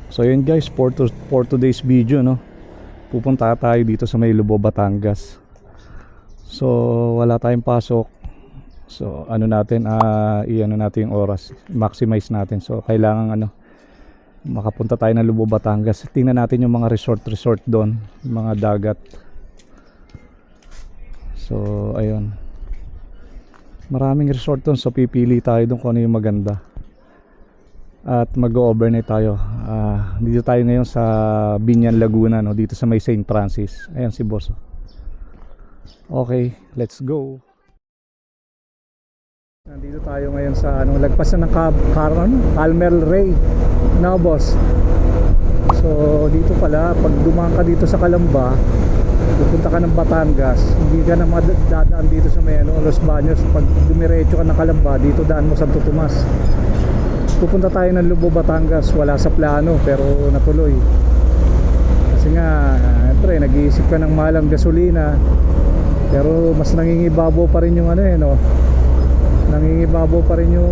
So yun guys, for today's video, no, pupunta tayo dito sa may Lubao, Batangas. So wala tayong pasok. So ano natin, i-ano natin yung oras, maximize natin. So kailangan makapunta tayo ng Lubao, Batangas. Tingnan natin yung mga resort doon, mga dagat. So ayun, maraming resort doon, so pipili tayo doon kung ano yung maganda. At mag-overnight tayo. Dito tayo ngayon sa Binyan, Laguna, no? Dito sa may St. Francis. Ayan si boss. Okay, let's go. Nandito tayo ngayon sa lagpasan ng Calmer Ray na boss. So dito pala, pag dumaan ka dito sa Calamba, pupunta ka ng Batangas, hindi ka na madadaan dito sa may Los Baños. Pag dumiretso ka ng Calamba, dito daan mo Santo Tomas. Pupunta tayo ng Lubao, Batangas. Wala sa plano pero natuloy. Kasi nga, siyempre, nag-iisip ka ng mahalang gasolina. Pero mas nangingibabaw pa rin yung nangingibabaw pa rin yung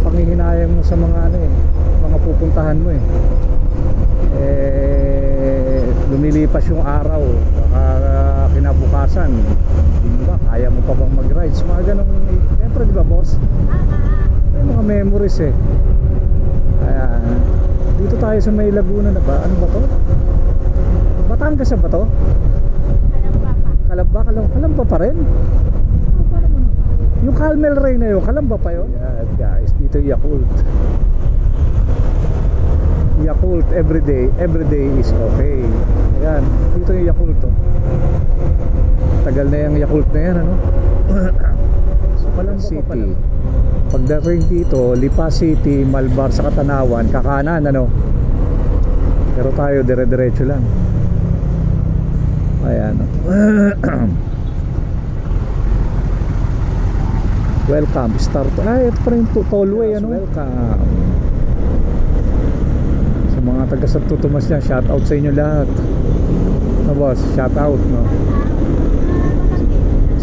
panghihinayang mo sa mga mga pupuntahan mo lumilipas yung araw, baka kinabukasan, di ba, kaya mo pa bang mag-rides, mga ganong, siyempre, di ba boss? May mga memories Kaya dito tayo sa may Laguna na ba? Ano ba to? Batangas ba to? Kalamba pa rin? Yung Calmer Ray na yun, Calamba pa yun? Yeah guys, dito Yakult. Yakult everyday is okay. Ayan, dito yung Yakult tagal na yung Yakult na yan, So palang city. Pagdating dito, Lipa City, Malbar sa Katanawan, kakanan pero tayo dire-diretso lang. Ayan. Welcome, start. Ito pa rin tollway, welcome sa mga taga Santo Tomas dyan. Shout out sa inyo lahat, boss, shout out,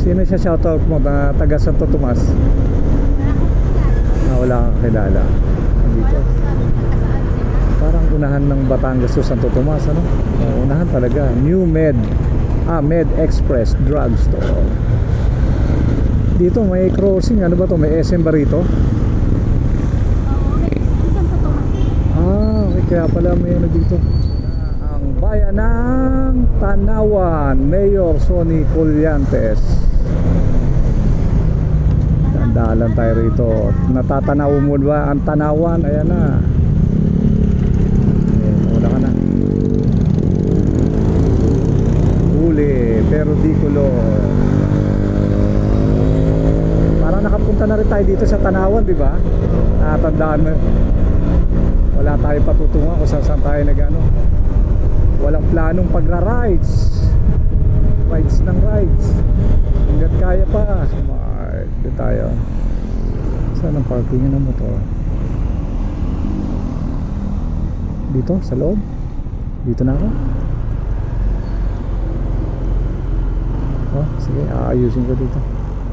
Sino siya shout out mo na taga Santo Tomas? Wala kang kilala dito. Parang unahan ng Batangas to Santo Tomas, unahan talaga. New Med Express Drugstore. Dito may crossing, ano ba to? May SM ba rito? Okay, kaya pala may dito. Ang bayan ng Tanawan, Mayor Sonny Colliantes. Dalan tayo rito. Natatanaw mo ba ang Tanawan? Ayan na. Wala ka na. Huli pero di kulo. Parang nakapunta na rin tayo dito sa Tanawan, di ba? Natandaan mo. Wala tayo patutungan kung saan tayo walang planong pagra-rides. Rides ng rides. Hanggat kaya pa. Dito tayo. Saan ang parking ng motor? Dito? Sa loob? Dito na ako? Sige, aayusin ko dito.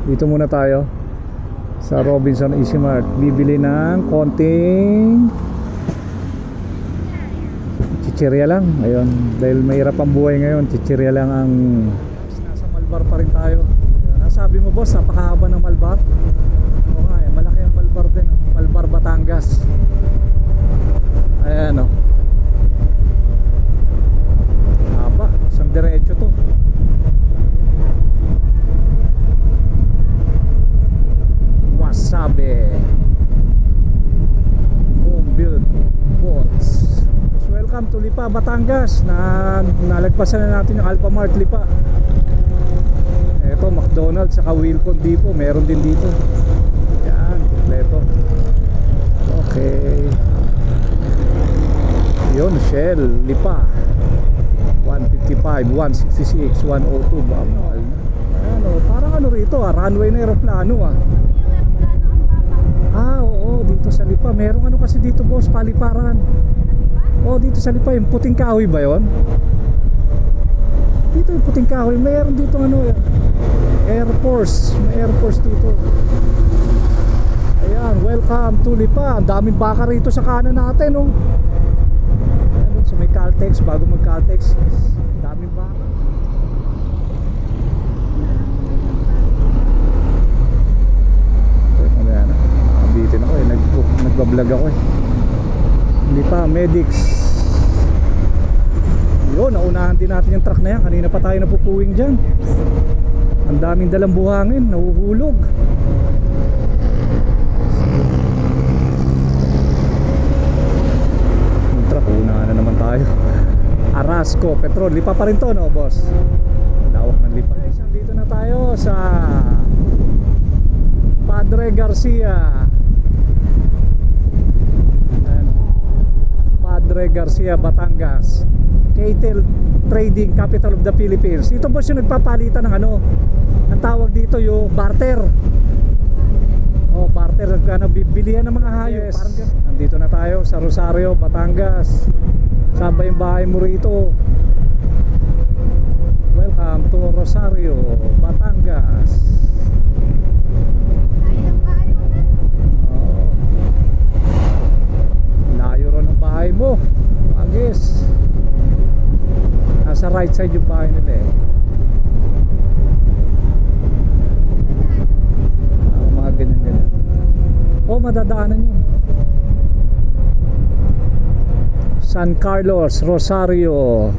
Dito muna tayo sa Robinson Easy Mart. Bibili ng konting chichirya lang. Ayun, dahil mahirap ang buhay ngayon, chichirya lang ang... Nasa Malbar pa rin tayo. Sabi mo boss, napakahaba ng Malbar. Oo nga, malaki ang Malbar din, Malbar, Batangas. Ayan haba, isang diretso to. Wasabi Home Build Balls. Welcome to Lipa, Batangas. Nalagpasan na natin yung Alphamart Lipa. Ito, McDonald's saka Wilcon Depot, meron din dito. Yan, kompleto. Okay. Yun, Shell, Lipa 155, 166, 102. Mahal na. Parang rito runway na aeroplano oo, dito sa Lipa. Merong kasi dito boss, paliparan. Dito sa Lipa, yung puting kahoy ba yun? Dito yung puting kahoy, mayroon dito Air Force, may Air Force dito. Ayan, welcome to Lipa. Ang daming baka rito sa kanan natin So may Caltex, bago mag Caltex, daming baka. Ayan, nakabitin ako eh, nagbablog ako eh. Hindi pa, Medics. Yun, naunahan din natin yung truck na yan. Kanina pa tayo napupuwing dyan. Ang daming dalang buhangin, nahuhulog. Yung truck, unahan na naman tayo. Arasco, Petrol, lipa pa rin to, no boss? Lawak ng lipa. Guys, nandito na tayo sa Padre Garcia. Ayan. Padre Garcia, Batangas. Catel Trading, Capital of the Philippines. Ito boss yung nagpapalitan ng ano, ang tawag dito yung barter. Oh, barter, bilihan ng mga hayop. Yes. Parang nandito na tayo sa Rosario, Batangas. Saan ba yung bahay mo rito? Welcome to Rosario, Batangas. Oh. Layo ron ang bahay mo. Agis. Nasa right side yung bahay nila eh. Mga ganyan-ganyan. Oh, madadaanan yun. San Carlos, Rosario.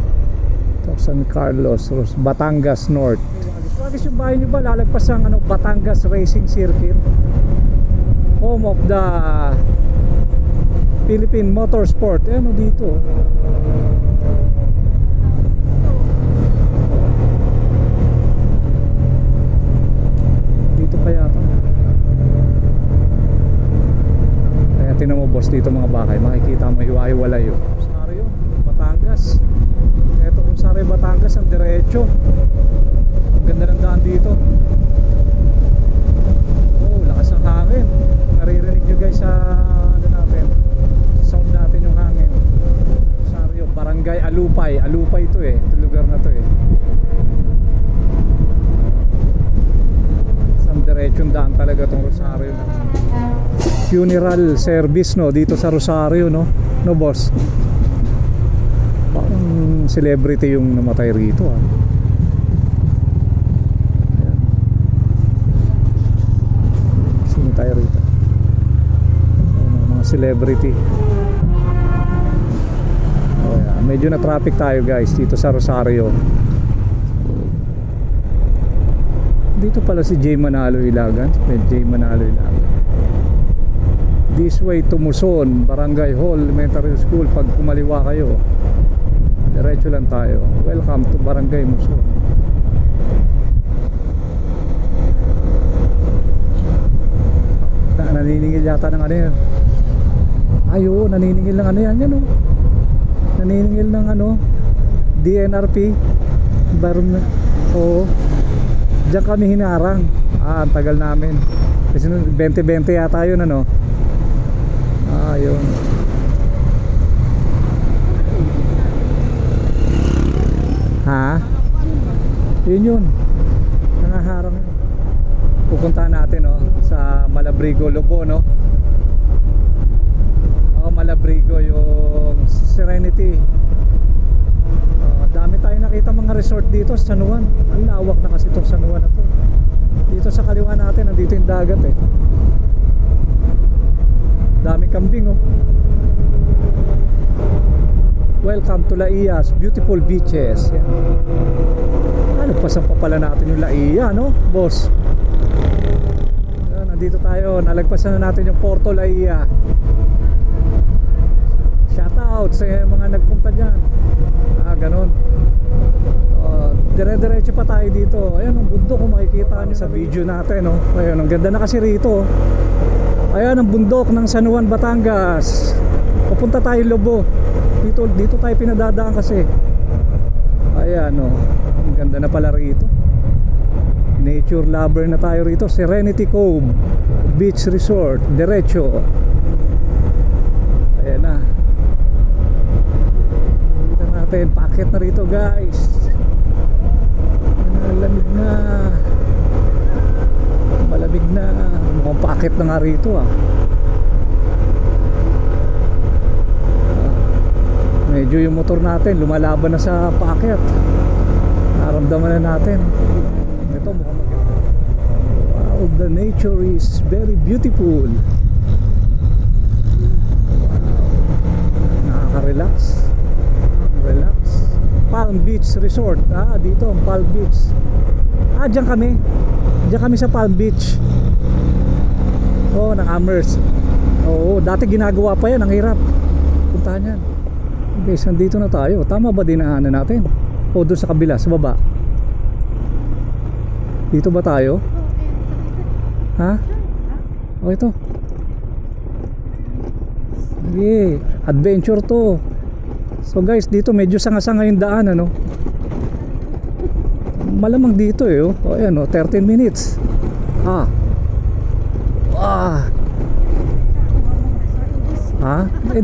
San Carlos, Batangas North. Wagis yung bahay nyo ba? Lalagpas ang ano, Batangas Racing Circuit. Home of the Philippine Motorsport. Eh, ano dito? Dito pa yata. Kaya tinan mo boss dito mga bakay. Makikita mo hiwa-hiwalay yun. Rosario, Batangas. Ito kung Rosario, Batangas ang diretso. Ang ganda ng daan dito. Oh, lakas ng hangin. Naririnig nyo guys sa ano natin, sound natin yung hangin. Rosario, Barangay Alupay. Alupay ito eh, ito lugar na to eh. Isang diretsong daan talaga itong Rosario. Funeral service no, dito sa Rosario no, no boss? Parang celebrity yung namatay rito ah. Ayan. Sino tayo rito? Ayan, mga celebrity. Oh, yeah. Medyo na traffic tayo guys dito sa Rosario. Dito pala si Jay Manalo Ilagan. Jay Manalo Ilagan. This way to Muson, Barangay Hall Elementary School. Pag kumaliwa kayo, diretso lang tayo. Welcome to Barangay Muson. Naniningil yata ng ano yan. Ayo, naniningil ng ano yan. Yan o. Naniningil ng ano, DNRP. Environment. Oo. Diyan kami hinarang. Ah, ang tagal namin. Kasi 20-20 yata yun ano. Ah, yun. Ha? Yun yun. Nangaharang yun. Pupuntahan natin no, sa Malabrigo, Lobo no. Oh, Malabrigo yung Serenity. Dami tayo nakita mga resort dito sa San Juan. Ang lawak na kasi itong San Juan na to. Dito sa kaliwa natin, nandito yung dagat eh. Dami kambing oh. Welcome to Laia's beautiful beaches. Yan. Ano pasan pa pala natin yung Laia no, boss? Yan, nandito tayo, nalagpasan na natin yung Porto Laia. Shoutout sa mga nagpunta dyan. Ah, ganun. Dire-diretso pa tayo dito. Ayan, ang bundok kung makikita nyo sa video natin no? Ayan, ang ganda na kasi rito. Ayan, ang bundok ng San Juan, Batangas. Pupunta tayo Lobo. Dito tayo pinadadaan kasi. Ayan no, ang ganda na pala rito. Nature lover na tayo rito. Serenity Cove Beach Resort, diretso. Ayan na. Kita natin, packet na rito guys. Malamig na. Malamig na. Mukhang packet na nga rito ah. medyo yung motor natin lumalaban na sa paakyat. Naramdaman na natin. Ito mukhang maganda. Wow, the nature is very beautiful. Nakaka-relax. Relax. Palm Beach Resort. Dito ang Palm Beach. Diyan kami. Diyan kami sa Palm Beach. Ng Amherst. Oo, dati ginagawa pa yan. Ang hirap puntahan yan. Guys, nandito na tayo. Tama ba dinaanan natin? O doon sa kabila, sa baba? Dito ba tayo? Ha? O ito. Sige, adventure to. So guys, dito medyo sanga-sanga yung daan, ano? Malamang dito O ayan 13 minutes.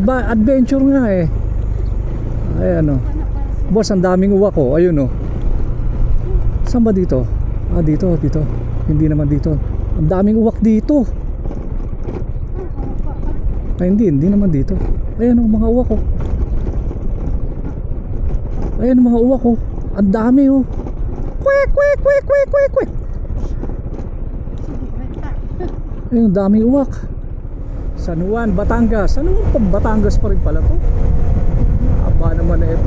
Adventure nga Ayan Boss, ang daming uwak Ayun Saan ba dito? Dito. Hindi naman dito. Ang daming uwak dito. Hindi naman dito. Ayan mga uwak Ayan mga uwak Ang dami Kwek. Ayun, daming uwak. San Juan, Batangas. San Juan, Batangas pa rin pala to. Aba naman na ito.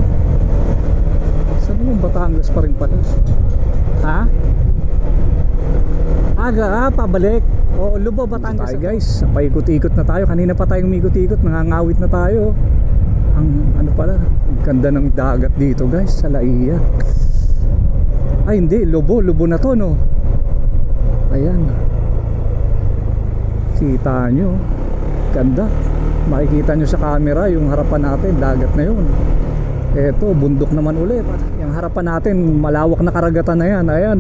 San Juan, Batangas pa rin pala. Pabalik. Lubo, Batangas. Tayo guys, paikot-ikot na tayo. Kanina pa tayong umikot-ikot, nangangawit na tayo. Ang pala, ganda ng dagat dito guys, sa Laia. Hindi, Lubo na to Ayan. Kita nyo, ganda. Makikita nyo sa camera yung harapan natin, dagat na yun. Eto, bundok naman ulit. Yung harapan natin, malawak na karagatan na yan. Ayan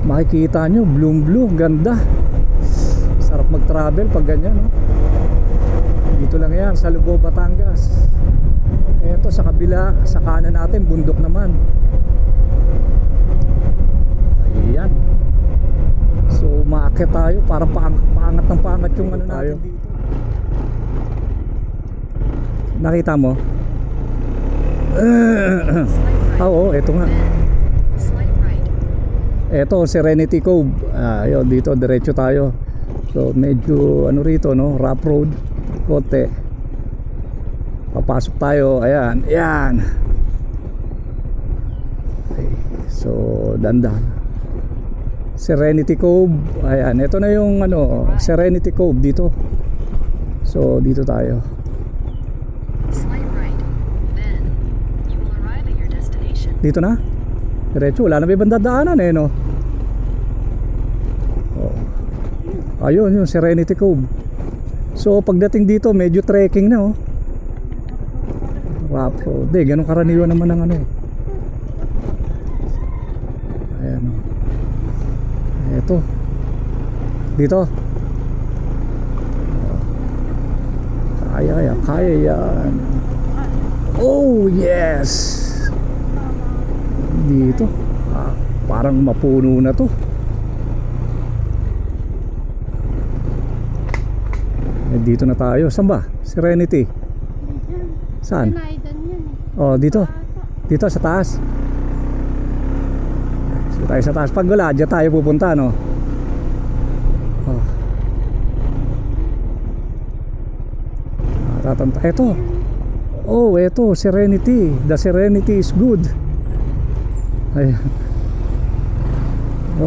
makikita nyo, blue, ganda. Sarap mag-travel pag ganyan Dito lang yan, sa Lubo, Batangas. Eto, sa kabila, sa kanan natin, bundok naman. Ayan. So maakyat tayo, parang paangat ng paangat yung natin dito. Nakita mo? Oo, eto nga. Eto, Serenity Cove. Ayun, dito diretso tayo. So medyo rito rough road. Konti. Papasok tayo. Ayan. Okay. So dandan. Serenity Cove. Ayan, ito na yung Serenity Cove dito. So dito tayo. Dito na? Diretso, wala na may bandadaanan Ayun, yung Serenity Cove. So pagdating dito, medyo trekking na rough road. Ganun karaniwan naman ng Ayan Ito. Dito. Kaya yan. Oh, yes. Dito. Parang mapuno na to. Dito na tayo. Saan ba? Serenity. Saan? Dito. Dito sa taas. Tayo sa taas. Pag wala, dyan tayo pupunta Eto. Eto, Serenity. The Serenity is good. Ayan.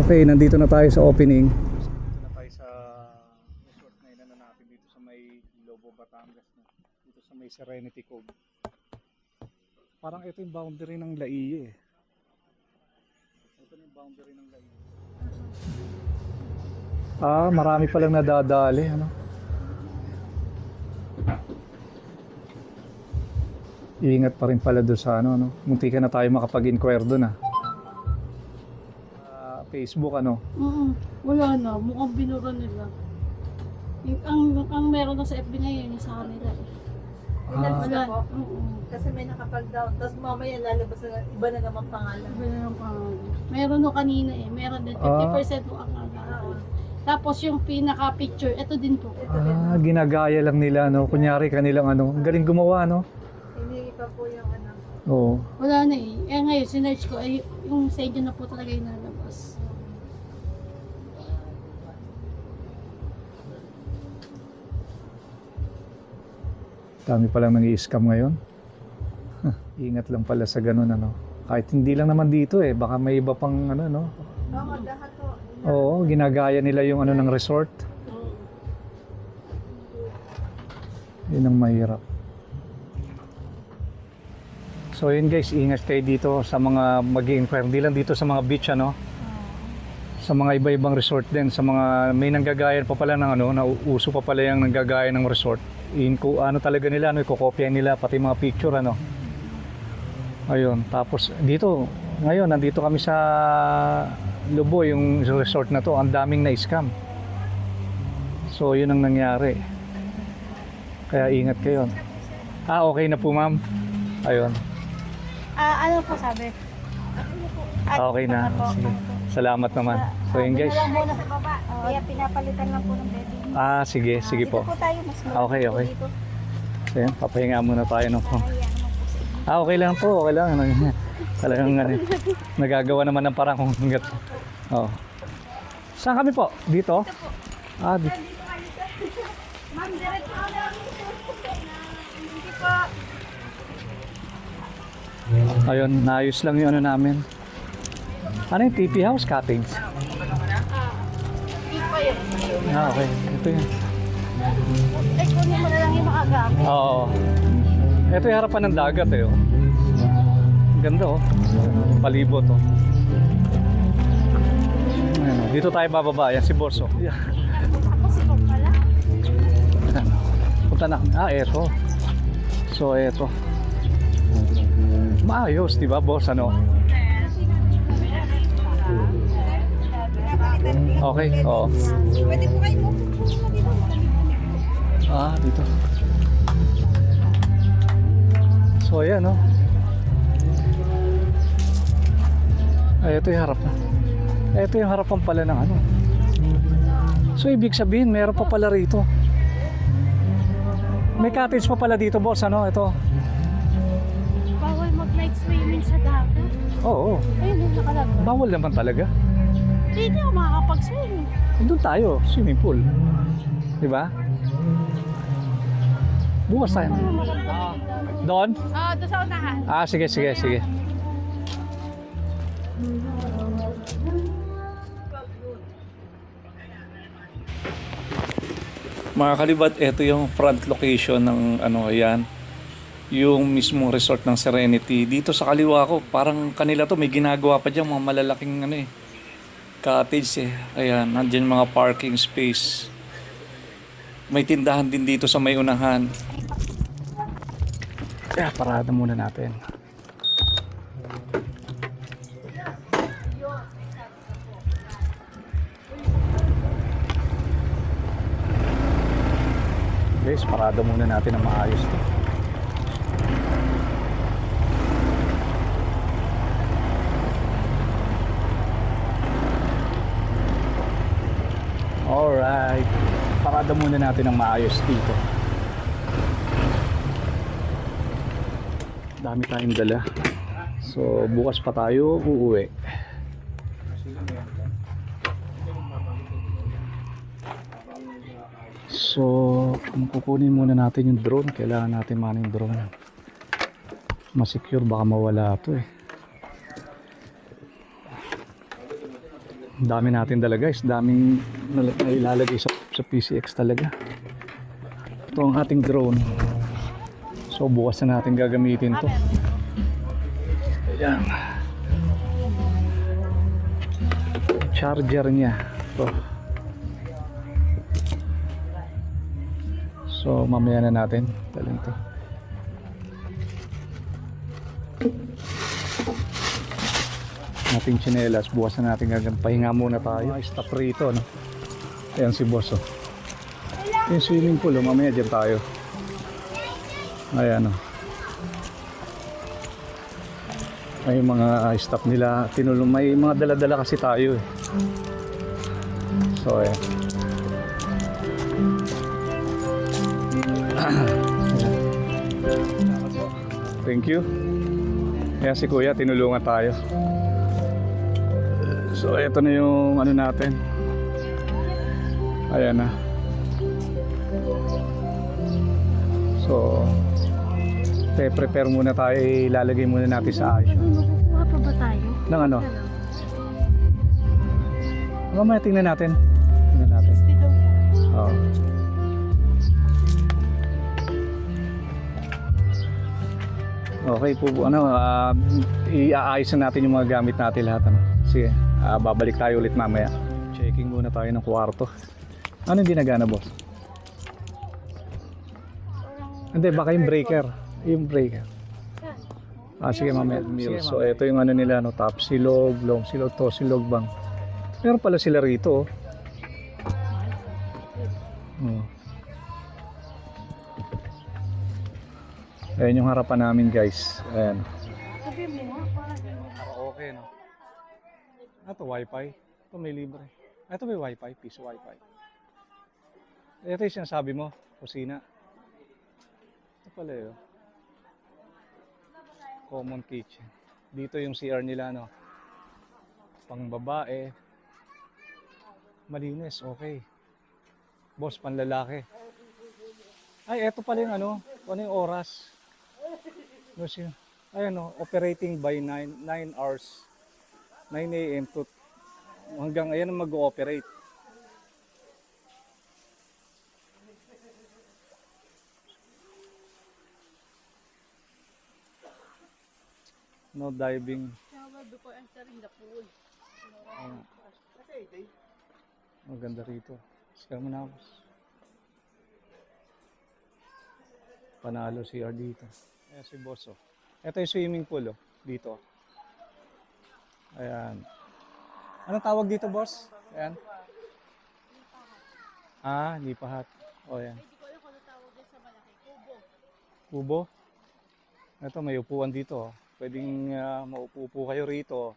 Okay, nandito na tayo sa opening. Nandito na tayo sa resort na natin dito sa may Lobo, Batangas dito sa may Serenity Cove. Parang ito yung boundary ng Laia Ito yung boundary ng Laia. Marami palang nadadali Iingat pa rin pala doon sa munti ka na tayo makapag-inquire doon Facebook Wala na, mukhang binura nila. Ang meron na sa FB ngayon yung sa kanila Wala po. Kasi may nakapag-down. Tapos mamaya lalabas na iba na naman pangalan. Iba na naman pangalan. Meron no kanina meron din 50% po ang Tapos yung pinaka-picture, ito din po. Ginagaya lang nila Kunyari kanilang galing gumawa Hindi pa po yung ano. Oo. Wala na eh. Eh ngayon, sinerch ko, ay yung sa inyo na po talaga yung nalabas. Dami palang nang-i-scam ngayon. Ingat lang pala sa ganun ano. Kahit hindi lang naman dito eh, baka may iba pang ano no. Oo, lahat po. Oo, ginagaya nila yung ano ng resort. Yun ang mahirap. So yun guys, ingat kayo dito sa mga mag-i-inquire. Hindi lang dito sa mga beach ano. Sa mga iba-ibang resort din, sa mga may nanggagayan pa pala ng ano, nauuso pa pala yung nanggagaya ng resort. Ano talaga nila, ano, ikokopya nila pati mga picture ano. Ayun, tapos dito, ngayon nandito kami sa Lubo, yung resort na to, ang daming na-scam. So yun ang nangyari. Kaya ingat kayo. Okay na po ma'am. Ayun. Ano po sabi? Okay na. Sige. Salamat naman. So yun guys. Lang muna sa baba. Kaya pinapalitan lang po ng bedding. Sige, sige po. Dito po tayo, mas Okay, okay. dito. So yun, papahinga muna tayo ng phone. Okay lang po, okay lang. Talagang nagagawa naman ng parang kung hanggat. Oh. Saan kami po? Dito? Dito. Ma'am, diretso na lang. Hindi po. Ayun, naayos lang yung ano namin. Ano yung TP house? Cottage? Okay. Ito yun. Eh, kunin mo na lang yung makagamit. Oo. Ito yung harapan ng dagat eh. Oh. Ganda oh. Palibot oh. Ayan, oh. Dito tayo bababa. Yan si Borso. Yeah. Ako si Bob pala. Punta na. Eto. So eto. Maayos, di ba boss? Ano? Okay, oo. Pwede po kayo mo. Dito. So ayan oh. Ito yung harap na. Ito yung harapan pala ng ano. So ibig sabihin meron pa pala rito. May cottage pa pala dito boss ano. Ito. Bawal mag-night swimming sa dagat. Oo. Ayun yung nakalagay. Bawal naman talaga. Hindi ako makakapag-swimming. Doon tayo, swimming pool. Di ba? Bukas tayo. Doon? Doon sa unahan. Sige, sige, sige. Mga kalibad, ito yung front location ng ano, ayan. Yung mismong resort ng Serenity. Dito sa kaliwa ko, parang kanila to may ginagawa pa dyan, mga malalaking ano cottage eh. Ayan, nandyan mga parking space. May tindahan din dito sa may unahan. Parada muna natin. Guys, parada muna natin ang maayos to. Alright, parada muna natin ang maayos dito. Dami tayong dala. So bukas pa tayo uuwi. So kukunin muna natin yung drone. Kailangan natin man yung drone. Masecure, baka mawala ito eh. Dami natin dala guys. Daming nailalagay sa PCX talaga. Ito ang ating drone. So bukas na natin gagamitin to. Ayan. Charger niya. Ito. So mamaya na natin dalhin to. Ating tsinelas, bukas na natin gagawin. Pahinga muna tayo. Stop rito, no? Ayan si boss, oh. Yung swimming pool, oh. Mamaya dyan tayo. Ayan, oh. May mga stop nila. Tinulong. May mga dala-dala kasi tayo, eh. So, ayan. Thank you. Kaya si Kuya, tinulungan tayo. So, ito na yung ano natin. Ayan na. So, prepare muna tayo. Ilalagay muna natin sa ayos. Makukuha pa ba tayo? Ng ano? Mamaya tingnan natin. Tingnan natin. Oo. Okay po, ano, iaayos na natin yung mga gamit natin lahat. Ano? Sige, babalik tayo ulit mamaya. Checking muna tayo ng kwarto. Ano hindi nagana, boss? Hindi, baka yung breaker. Yung breaker. Sige mamaya. So, ito yung ano nila, no, top silog, long silog, to silog bang. Meron pala sila rito. Oh. Ayan yung harapan namin, guys. Ayan. Sabi mo, Okay, no? Ito, wifi. Ito may libre. Ito may wifi, piece wifi. Ito yung sinasabi mo, kusina. Ito pala yun. Common kitchen. Dito yung CR nila, no? Pang babae. Malinis, okay. Boss, panlalaki. Ay, eto pala yung ano, ano yung oras. Ayan o, operating by 9 hours. 9 a.m. to hanggang ayan mag-ooperate. No diving. shower before entering the pool. Maganda rito. Sige mo na, boss. Panalo CR dito. Ayan si boss, oh. Ito yung swimming pool, oh. Dito. Ayan. Anong tawag dito, boss? Ayan. Lipahat. O, ayan. Hindi ko alam kung ano tawag dyan sa malaki. Kubo. Kubo. Ito, may upuan dito, oh. Pwedeng maupo kayo rito.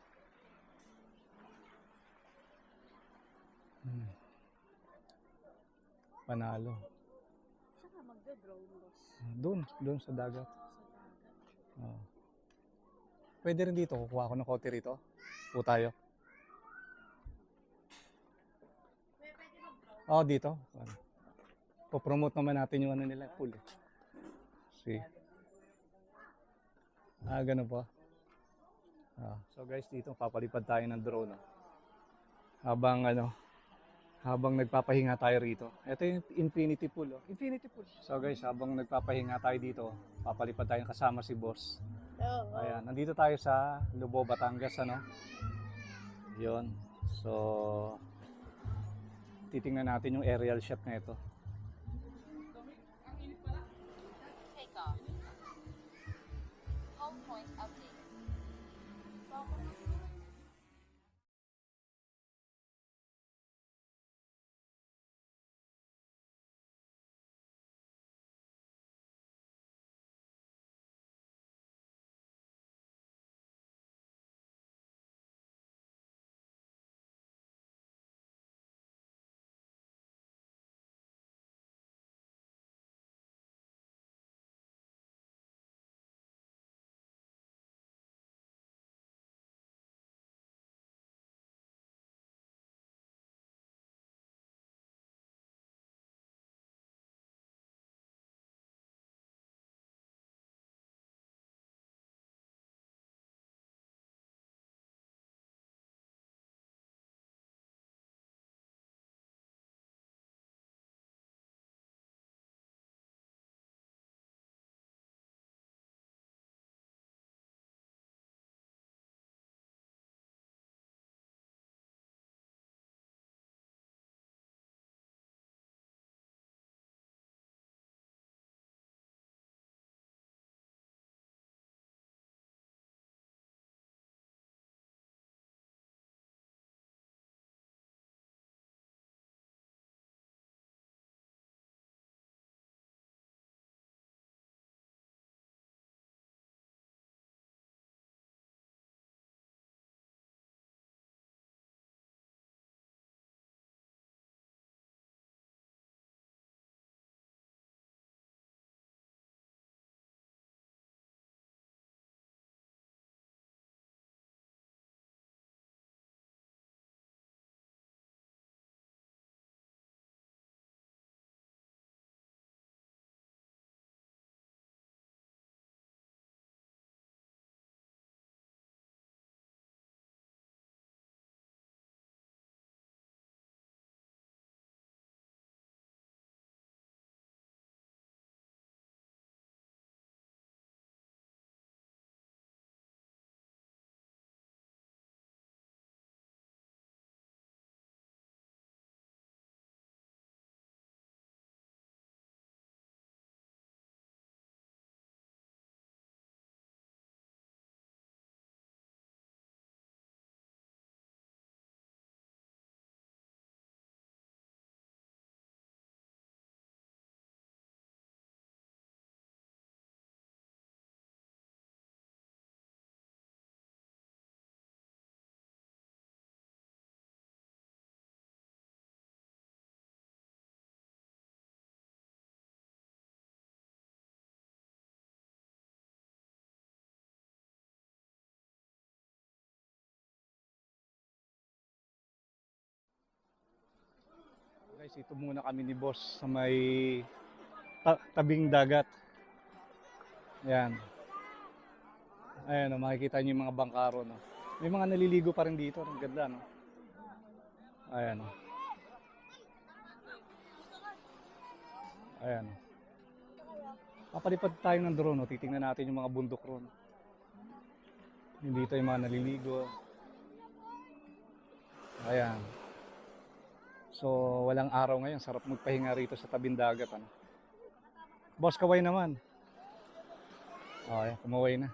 Panalo. Saka magda-drone boss. Doon sa dagat. Oh. Pwede rin dito, kukuha ko ng kote rito. Po tayo. Dito. Po-promote naman natin yung ano nila, pool. See. Ganun po. So guys, dito papalipad tayo ng drone. Habang nagpapahinga tayo rito. Ito yung infinity pool. Infinity pool. So guys, habang nagpapahinga tayo dito, papalipad tayo kasama si boss. Ayan, nandito tayo sa Lubao, Batangas, ano? Yun. So, titingnan natin yung aerial shot na ito. Take off. Home point update. Guys, ito muna kami ni boss sa may tabing dagat. Ayan. Ayan, makikita niyo yung mga bangkaro, no? May mga naliligo pa rin dito. Ang ganda, no? Ayan. Ayan. Papalipad tayo ng drone, no? Titingnan natin yung mga bundok ron. Yung dito yung mga naliligo. Ayan. So, walang araw ngayon. Sarap magpahinga rito sa tabing dagat, ano? Boss, kaway naman. Okay, kumaway na.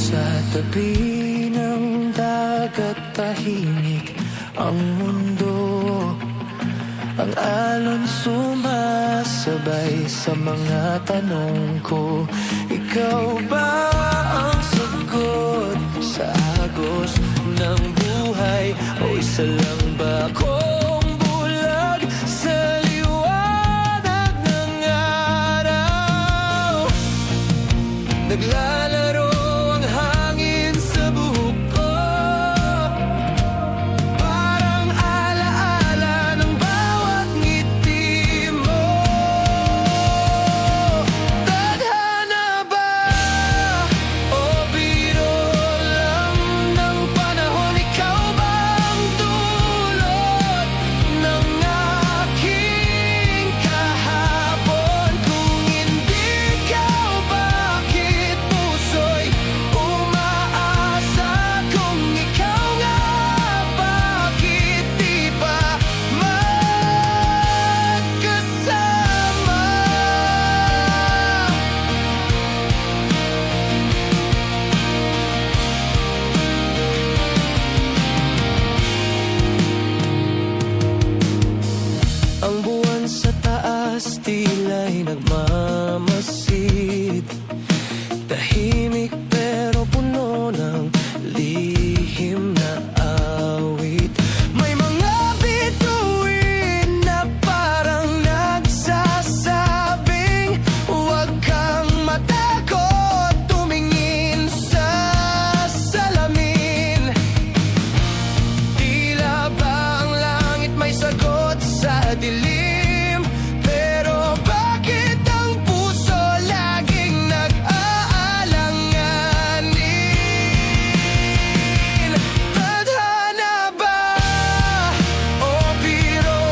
Sa tabi ng dagat tahimik ang mundo. Ang alon sumasabay sa mga tanong ko. Ikaw ba ang sagot sa agos ng buhay? O isa lang ba akong bulag sa liwanag ng araw? Naglalaro ang hangin sa buhok ko, parang alaala ng bawat ngiti mo. Tadhana ba o biro lang ng panahon? Ikaw ba ang dulot ng aking kahapon? Kung hindi ikaw, bakit puso'y umaasa? Kung ikaw nga, bakit di pa magkasama? Ang buwan sa taas tila'y nagmamasid, tahimik pero puno ng lihim na awit. May mga bituin na parang nagsasabing, huwag kang matakot tumingin sa salamin. Tila ba ang langit may sagot sa dilim? Pero bakit ang puso laging nag-aalanganin? Tadhana ba o biro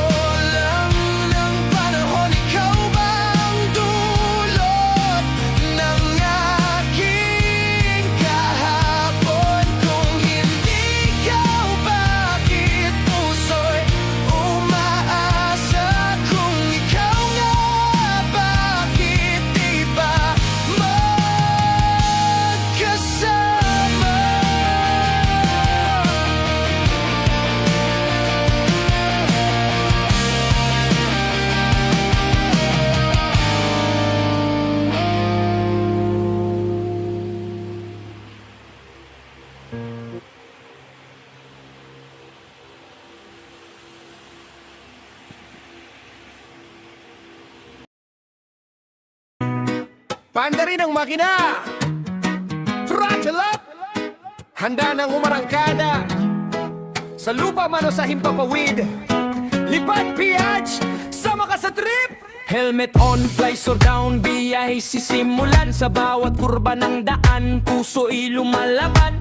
lang ng panahon? Ikaw ba ang dulot ng aking kahapon? Kung hindi ikaw, bakit puso'y umaasa? Kung ikaw nga, bakit di ba magkasama? Panda rin ang makina! Throttle up! Handa nang umarangkada sa lupa man o sa himpapawid. Lipad piyaj, sama ka sa trip! Helmet on, visor down, biyahe sisimulan. Sa bawat kurba ng daan, puso'y lumalaban.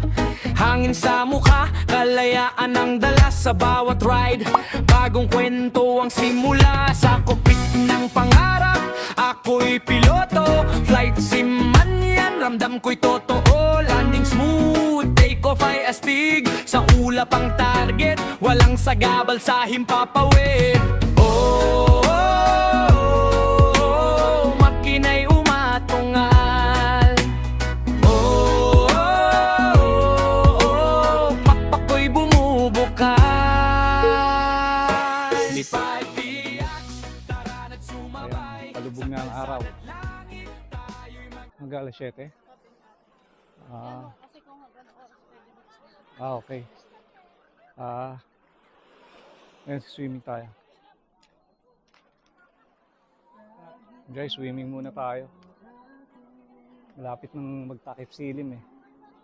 Hangin sa mukha, kalayaan ang dala sa bawat ride. Bagong kwento ang simula sa cockpit ng pangarap. Ako'y piloto, flight sim man yan. Ramdam ko'y totoo, landing smooth, take off ay astig. Sa ulap ang target, walang sagabal sa himpapawid. Oh, makina'y umatungal. Pakpak ko'y bumubukas. Lipad biyak, tara na't sumabay. Palubog na ang araw. Hanggang alas 7. Kasi kung Okay. Ngayon, swimming tayo. Guys, swimming muna tayo. Malapit nang magtakip silim eh.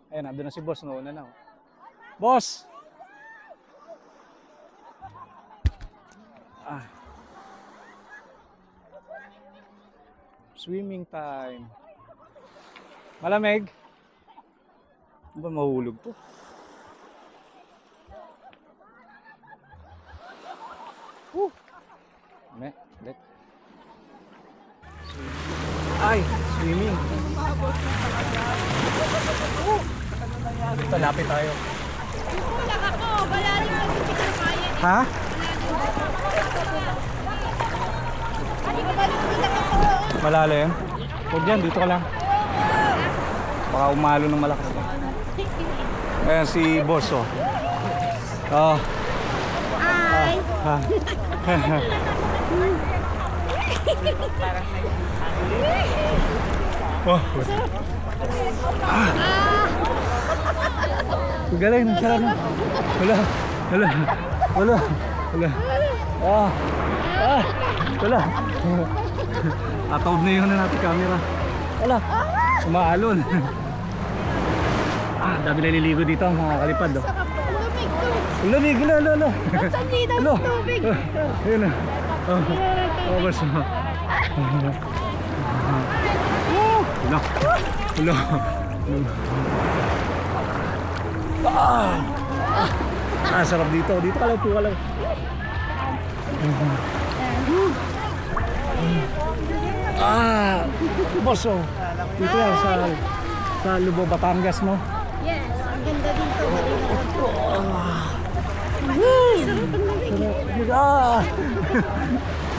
Ayun, nandun na si boss, nauna na. Boss! Swimming time. Malamig. Ano ba mahulog to? Woo! Let. Ay, swimming. Lapit tayo. Wala ako, wala rin mag-picture kaya. Ha? Malalim? Huwag yan, dito ka lang. Baka umalo ng malakas. Ayan si boss, oh. Oh. Hi! Oh. Galing, sarap na. Wala. Wala. Ataob na yun na natin camera. Wala. Umaalon. Dami naliligo dito mga kalipad. Oh. Lamig to. Lalo. Saan dito ang tubig? Ayun na. Oh, boss. Hello. Sarap dito. Dito ka lang, puka lang. Boss, oh. Dito yan sa Lubao, Batangas, no? Yes, ang ganda dito.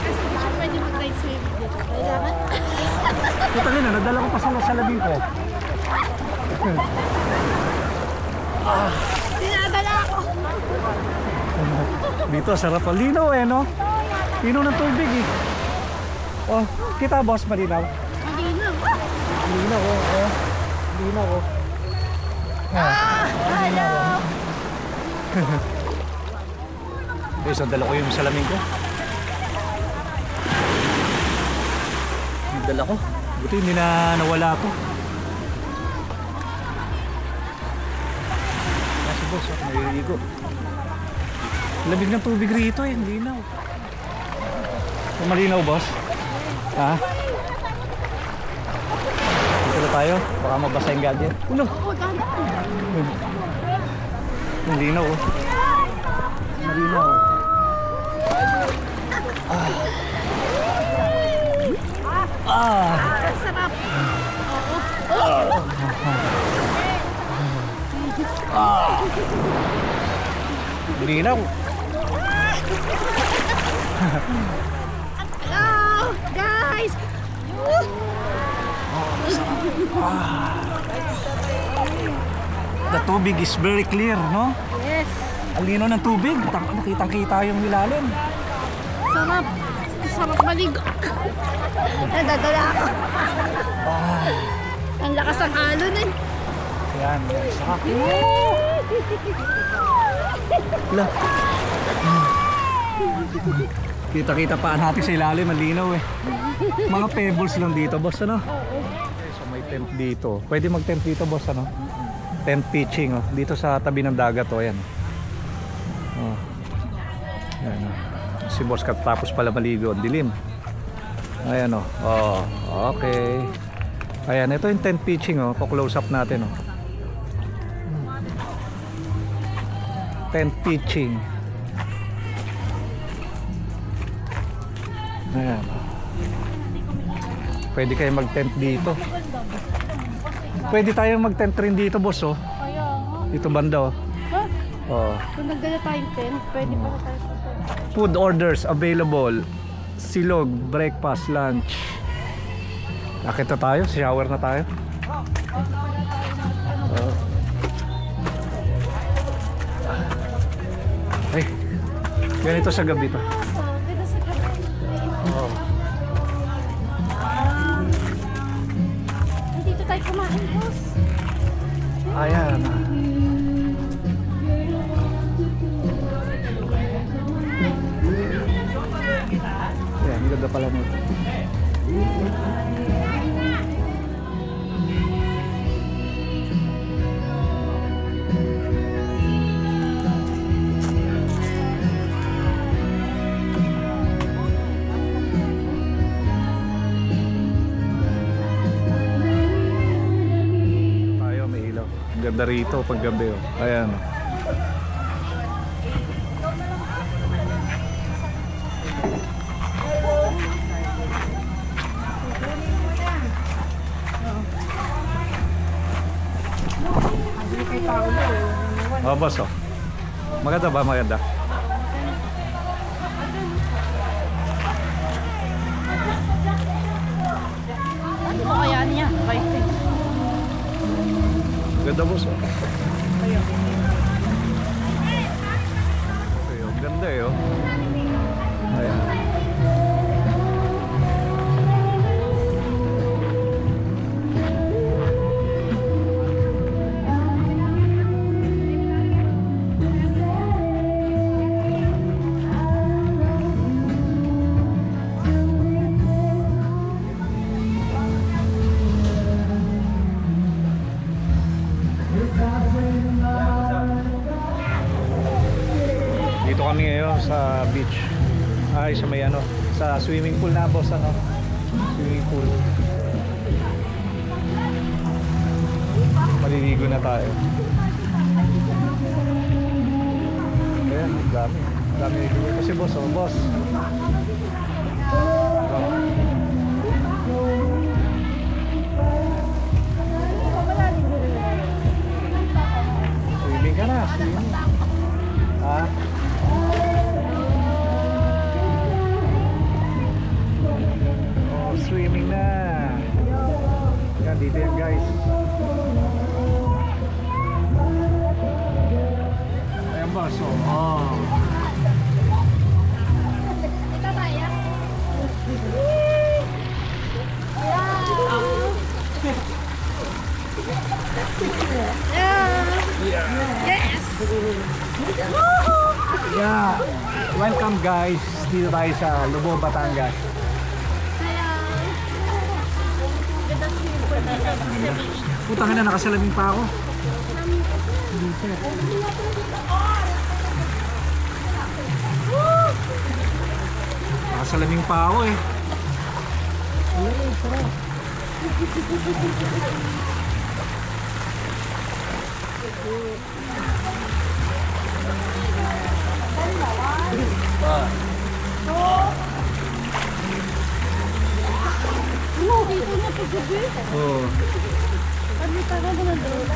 Kasi pwede mag-ride swimming dito. Kailangan. Kita nyo na, nadala ko pa sa labing ko. Dinadala ako. Dito, sarap. Linaw eh, no? Linaw ng tubig eh. Oh, kita boss, malinaw. Malinaw. Linaw, oh. Linaw, oh. Hello. So dala ko yung salamin ko. Dala ko. Buti hindi na nawala ko. Kasi boss, naliligo. Lamig ng tubig rito eh, hindi linaw. So, malinaw boss? Ha? Dito na tayo, baka mabasa yung gadget. Ulo! Oo, dahan. Malinaw oh. Malinaw. Sarap. Malinaw. Hello, guys. The tubig is very clear, no? Yes. Ang lino ng tubig. Nakitang-kita yung ilalim. Sarap. Sarap maligo. Nadadala ako. Ang lakas ng alon eh. Yan, sarap. Wala. Kita-kita pa natin sa ilalim, ang linaw eh. Mga pebbles lang dito, boss, ano? So may tent dito. Pwede mag-tent dito, boss, ano? Tent pitching, oh. Dito sa tabi ng dagat, oh, yan. Oh. Yan, oh. Si boss katapos pala maligo, dilim. Ayan, oh. Oh, okay. Ayan, ito yung tent pitching, oh. Po-close up natin, oh. Tent pitching. Ayan. Pwede kayo mag-tent dito. Pwede tayong mag-tent rin dito, boss, oh. Kaya nga. Dito banda, oh. Ha? Oh. Kung nagdala tayong tent, pwede pa na tayo sa tent. Food orders available. Silog, breakfast, lunch. Nakita tayo, shower na tayo. Oh. Ay, ganito sa gabi to. Ganda sa gabi. Oh. Ay, dito tayo kumain, boss. Ayan. Ganda pala nito. Tayo, may ilaw. Ang ganda rito pag gabi. Oh. Ayan. Oh, boss, oh. Maganda ba? Maganda. Ano mo kaya niya? Ganda, boss, oh. Ay, oh, ganda eh, oh. Ayan. Dito kami ngayon sa beach. Ay, sa may ano, sa swimming pool na, boss, ano? Swimming pool. Maliligo na tayo. Ayan, dami. Dami niligo. Kasi boss, oh, boss. Swimming ka na, swimming. Ha? Oh, swimming na. Yan, dito yan, guys. Ayan ba? So, oh. Yeah. Welcome, guys. Dito tayo sa Lobo, Batangas. Putang ina, nakasalaming pa ako. Nakasalaming pa ako eh. Dito na paggabi. Oh. Ano tagal mo nandun?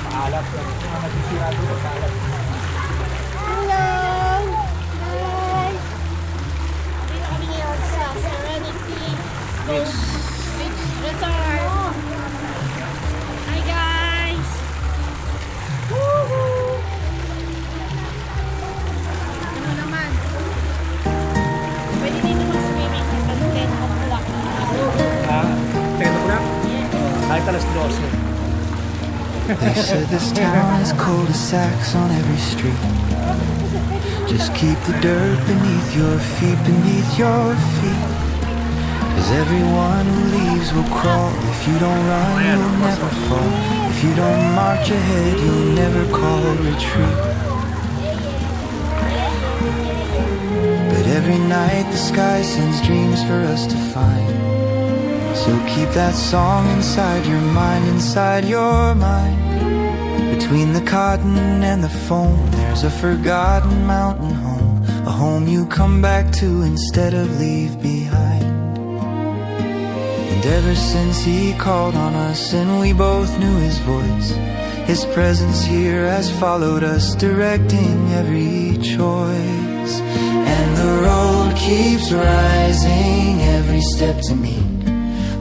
Maalat. Nagsisira doon sa maalat. Hello! Guys! Dito kami ngayon sa Serenity Beach Resort. Hi guys! Woohoo! Ano naman? Pwede dito mag-swimming kapag 10 o'clock. 10 o'clock? Yes. Kahit alas 12. They said this town has cul-de-sacs on every street. Just keep the dirt beneath your feet, beneath your feet. Cause everyone who leaves will crawl. If you don't run, you'll never fall. If you don't march ahead, you'll never call retreat. But every night the sky sends dreams for us to find. So keep that song inside your mind, inside your mind. Between the cotton and the foam, there's a forgotten mountain home. A home you come back to instead of leave behind. And ever since he called on us and we both knew his voice, his presence here has followed us, directing every choice. And the road keeps rising every step to meet,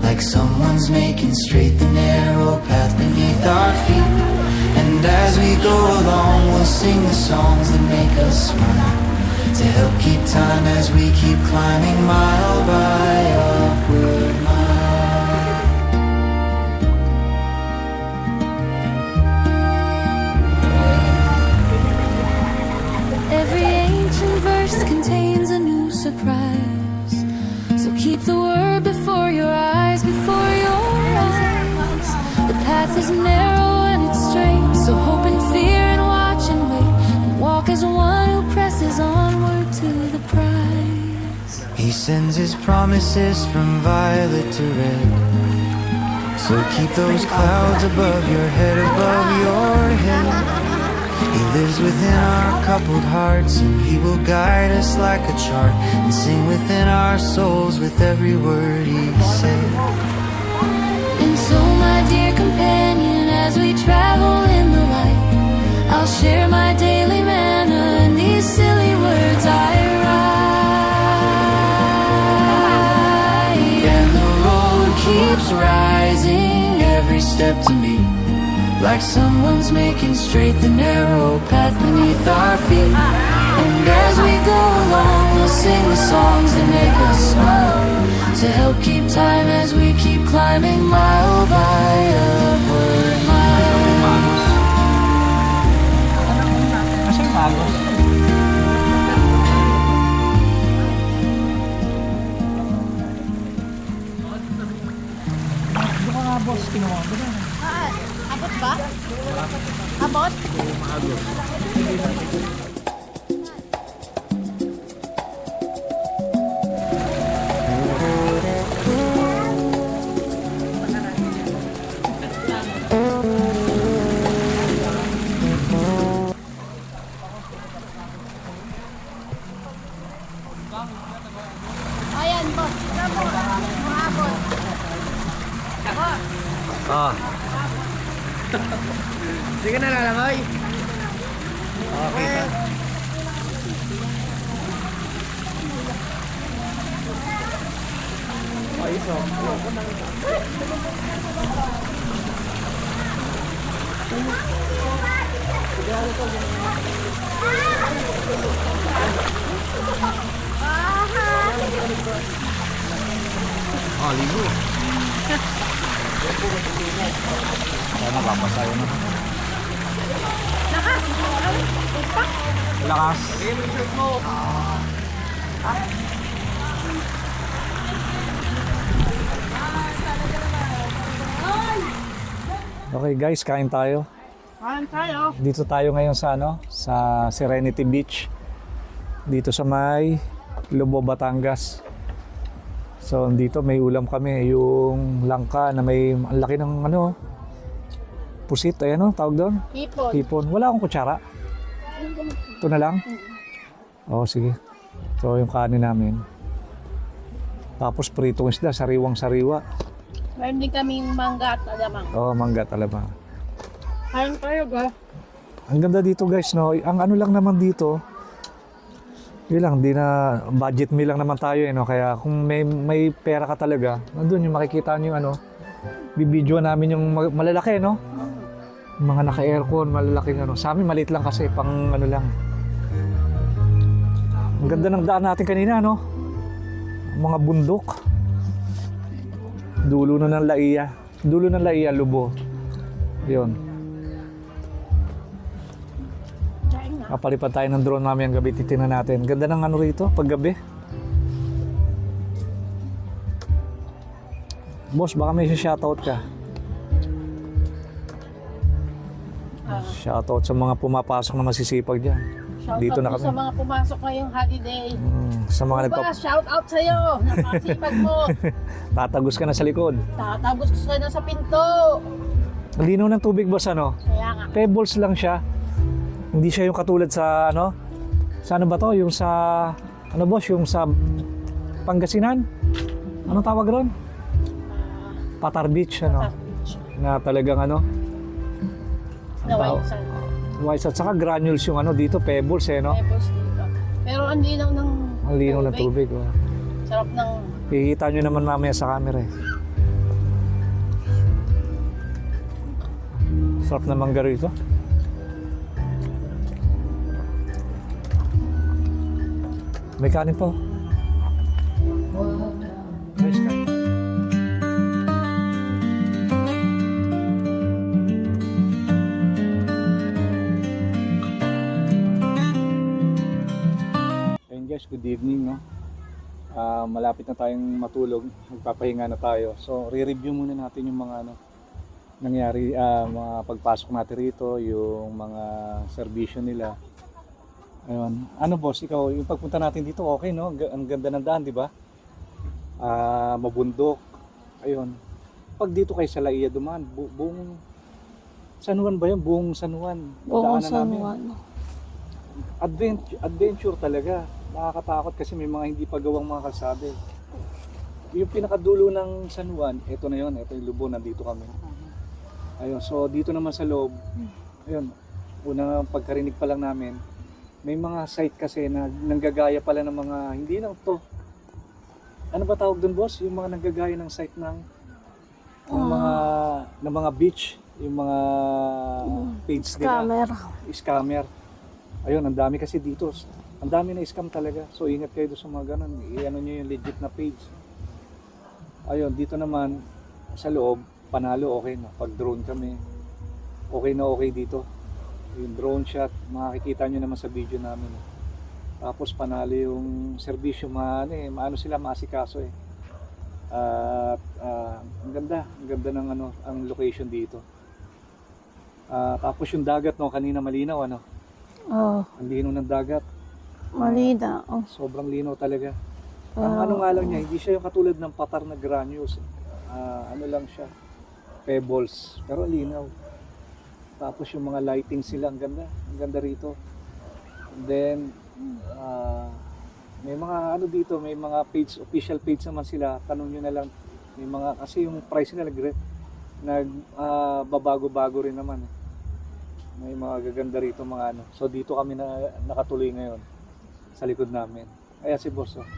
like someone's making straight the narrow path beneath our feet. And as we go along, we'll sing the songs that make us smile, to help keep time as we keep climbing mile by upward mile. path is narrow and it's straight, so hope and fear and watch and wait, and walk as one who presses onward to the prize. He sends his promises from violet to red. So keep those clouds above your head, above your head. He lives within our coupled hearts, and he will guide us like a chart, and sing within our souls with every word he said. And so, my dear companion, as we travel in the light, I'll share my daily manna and these silly words I write. And the road keeps rising every step to me, like someone's making straight the narrow path beneath our feet. And as we go along, we'll sing the songs that make us smile, to help keep time as we keep climbing mile by upward mile. Abot ba? Abot? Ayan, boss. Abot. Hindi ka nalalangoy? Okay ka. Ligo. Sana papasayo na. Lakas. Okay guys, kain tayo. Kain tayo. Dito tayo ngayon sa sa Serenity Beach. Dito sa may Lobo, Batangas. So dito may ulam kami, yung langka na may ang laki ng pusit, ayan tawag doon? Hipon. Hipon. Wala akong kutsara. Ito na lang? Oo, sige. So yung kanin namin. Tapos pritong isda, sariwang-sariwa. Meron din kaming mangga at alamang. Oo, mangga talaba. Kain tayo ba? Ang ganda dito guys, no? Ang ano lang naman dito, yun lang, di na budget meal lang naman tayo, no? Kaya kung may pera ka talaga, nandun yung makikita nyo yung bibidyo namin yung malalaki, no? Yung mga naka-aircon, malalaking Sa amin, maliit lang kasi, pang lang. Ang ganda ng daan natin kanina, no? Mga bundok. Dulo na ng Laia. Dulo ng Laia, Lubo. Yun. Kapalipad tayo ng drone namin ang gabi, titingnan natin. Ganda ng rito, paggabi. Boss, baka may shoutout ka. Shoutout sa mga pumapasok na masisipag dyan. Dito na kami. Sa mga pumasok ngayong holiday. Sa mga Shout out sa'yo. Napakasipag mo. Tatagos ka na sa likod. Tatagos ka na sa pinto. Ang linaw ng tubig, boss, Kaya nga. Pebbles lang siya. Hindi siya yung katulad sa sa ba to? Yung sa boss, yung sa Pangasinan? Anong tawag ron? Patar Beach, na talagang Na white sand. white sand. Saka granules yung dito, pebbles, Pebbles dito. Pero ang linaw ng Ang linaw ng tubig. Sarap ng... Kikita nyo naman mamaya sa camera Sarap na mangga rito. May kanin po. Nice kanin. Ayun guys, good evening, no? Malapit na tayong matulog, magpapahinga na tayo. So, re-review muna natin yung mga nangyari, mga pagpasok natin rito, yung mga serbisyo nila. Ayun. Ano boss, ikaw, yung pagpunta natin dito, okay no? Ang ganda ng daan, di ba? Mabundok. Ayun. Pag dito kay Salaia dumaan, buong San Juan ba yun? Buong San Juan. Oo, Daanan San namin. Juan. Adventure talaga. Nakakatakot kasi may mga hindi pa gawang mga kalsada. Yung pinakadulo ng San Juan, ito na yun. Ito yung Lubon, nandito kami. Ayun, so dito naman sa loob, ayun, unang pagkarinig pa lang namin, may mga site kasi na nanggagaya pala ng mga, hindi lang to. Ano ba tawag doon boss? Yung mga nanggagaya ng site ng mga beach, yung mga page nila. Scammer. Scammer. Ayun, ang dami kasi dito. Ang dami na scam talaga. So ingat kayo doon sa mga ganun. I-ano nyo yung legit na page. Ayun, dito naman sa loob, panalo, okay na. Pag drone kami, okay na okay dito. Yung drone shot, makikita nyo naman sa video namin. Tapos panalo yung serbisyo, maano sila, maasikaso eh. At ang ganda ng ang location dito. Tapos yung dagat no, kanina malinaw ano. Oh, Ang linaw ng dagat. malina. Oh. Sobrang linaw talaga. Ang ano nga lang niya, hindi siya yung katulad ng patar na granules. Ano lang siya, pebbles, pero linaw. Tapos yung mga lighting sila, ang ganda rito. And then may mga ano dito, may mga page, official page naman sila. Tanong nyo na lang, may mga, kasi yung price nila babago-bago rin naman. May mga gaganda rito mga ano. So dito kami nakatuloy ngayon sa likod namin. Ayan si boss. Oh.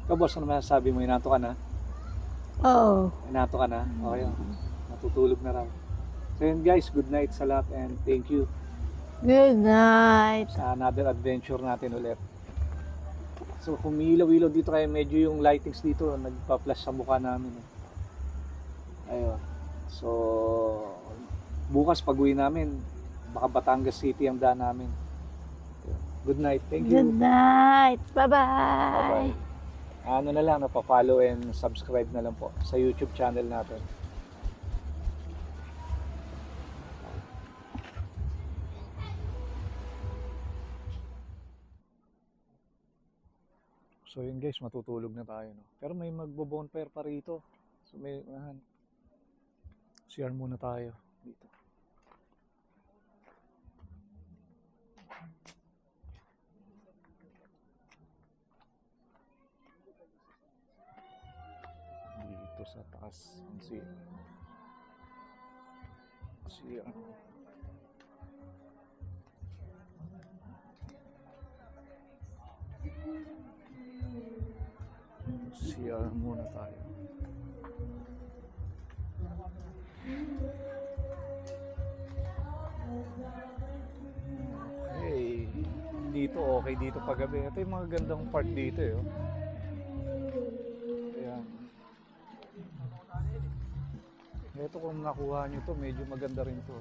Ikaw boss, ano masasabi mo? Inato ka na? Oo. Inato ka na? Okay. Natutulog na raw. So yun guys, good night sa lahat and thank you Good night. sa another adventure natin ulit. So kumilaw-ilaw dito kaya medyo yung lightings dito nagpa-flash sa mukha namin. Ayun. So bukas pag-uwi namin, baka Batangas City ang daan namin. Good night. Thank you. Good night. Bye-bye. Bye-bye. Ano na lang, napapollow and subscribe na lang po sa YouTube channel natin. So yun guys, matutulog na tayo. No? Pero may magbo-bonfire pa rito. So may, CR muna tayo dito. Dito sa taas ang CR. CR muna tayo. Okay. Dito okay dito paggabi. Ito yung mga gandang part dito eh. Oh. Ayan. Ito kung nakuha nyo to, medyo maganda rin to.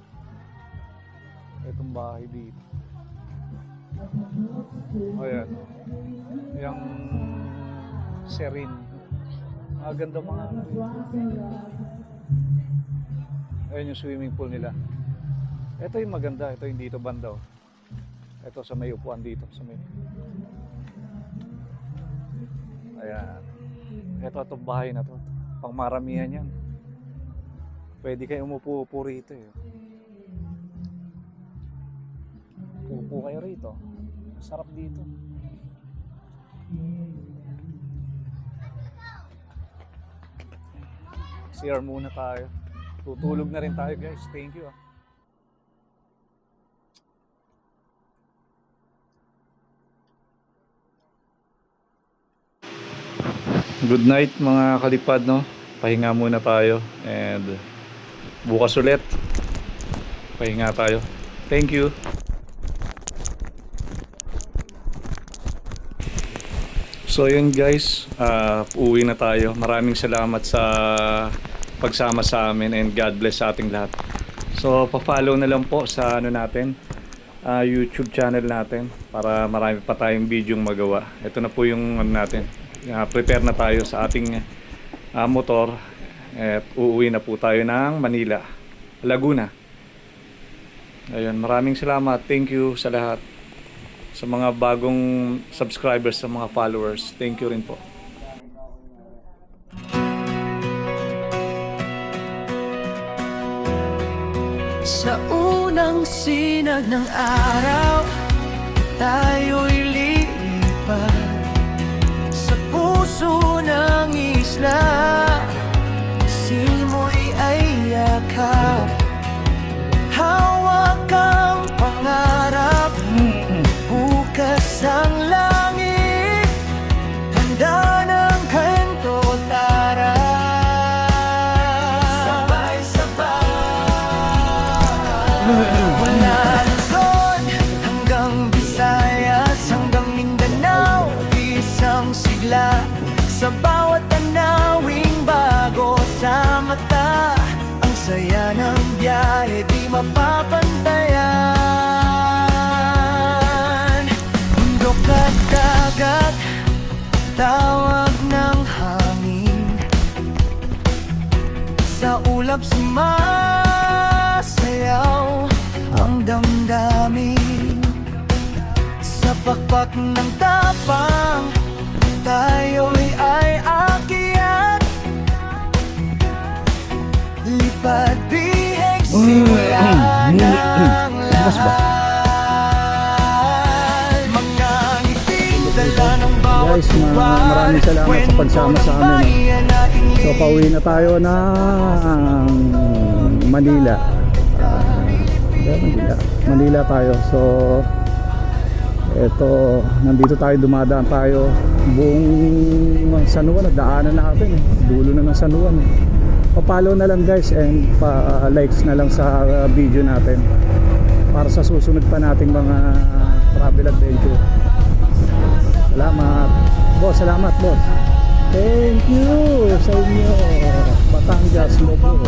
Itong bahay dito. Ayan. Yung Serin. Ganda mga. Ayan yung swimming pool nila. Ito yung maganda. Ito yung dito banda. Oh. Ito sa may upuan dito. Sa may. Ayan. Ito itong bahay na to. Pangmaramihan yan. Pwede kayo umupo-upo rito. Eh. Upo kayo rito. Sarap dito. CR muna tayo. Tutulog na rin tayo guys. Thank you. Good night mga kalipad no. Pahinga muna tayo and bukas ulit. Pahinga tayo. Thank you. So yun guys, uuwi na tayo. Maraming salamat sa pagsama sa amin and God bless sa ating lahat. So pa-follow na lang po sa ano natin, YouTube channel natin para marami pa tayong bidyong magawa. Ito na po yung ano natin. Prepare na tayo sa ating motor at uuwi na po tayo ng Manila. Laguna. Ayun, maraming salamat. Thank you sa lahat. Sa mga bagong subscribers, sa mga followers. Thank you rin po. Sa unang sinag ng araw, tayo'y lilipat sa puso ng isla. Simoy ay yakap, hawak ang pangarap. Bukas ang langit, handa ng kwento, tara. Mula Luzon hanggang Visayas, hanggang Mindanao, isang sigla. Sa bawat tanawing bago sa mata, ang saya ng biyahe di mapapantayan. Bundok at dagat, tawag ng hangin, sa ulap sumasayaw ang damdamin. Sa pakpak ng tapang, tayo'y ay akyat. Lipad biheg, simula ng lahat. Mga ngiting dala ng bawat Guys, maraming salamat sa pagsama sa amin. So pauwi na tayo ng Manila. Manila tayo. So eto, nandito tayo, dumadaan tayo buong San Juan, daanan natin dulo na ng San Juan. Pa-follow na lang guys, and pa-likes na lang sa video natin para sa susunod pa nating mga travel adventure. Salamat boss, salamat boss. Thank you sa inyo. Batangas, Lobo.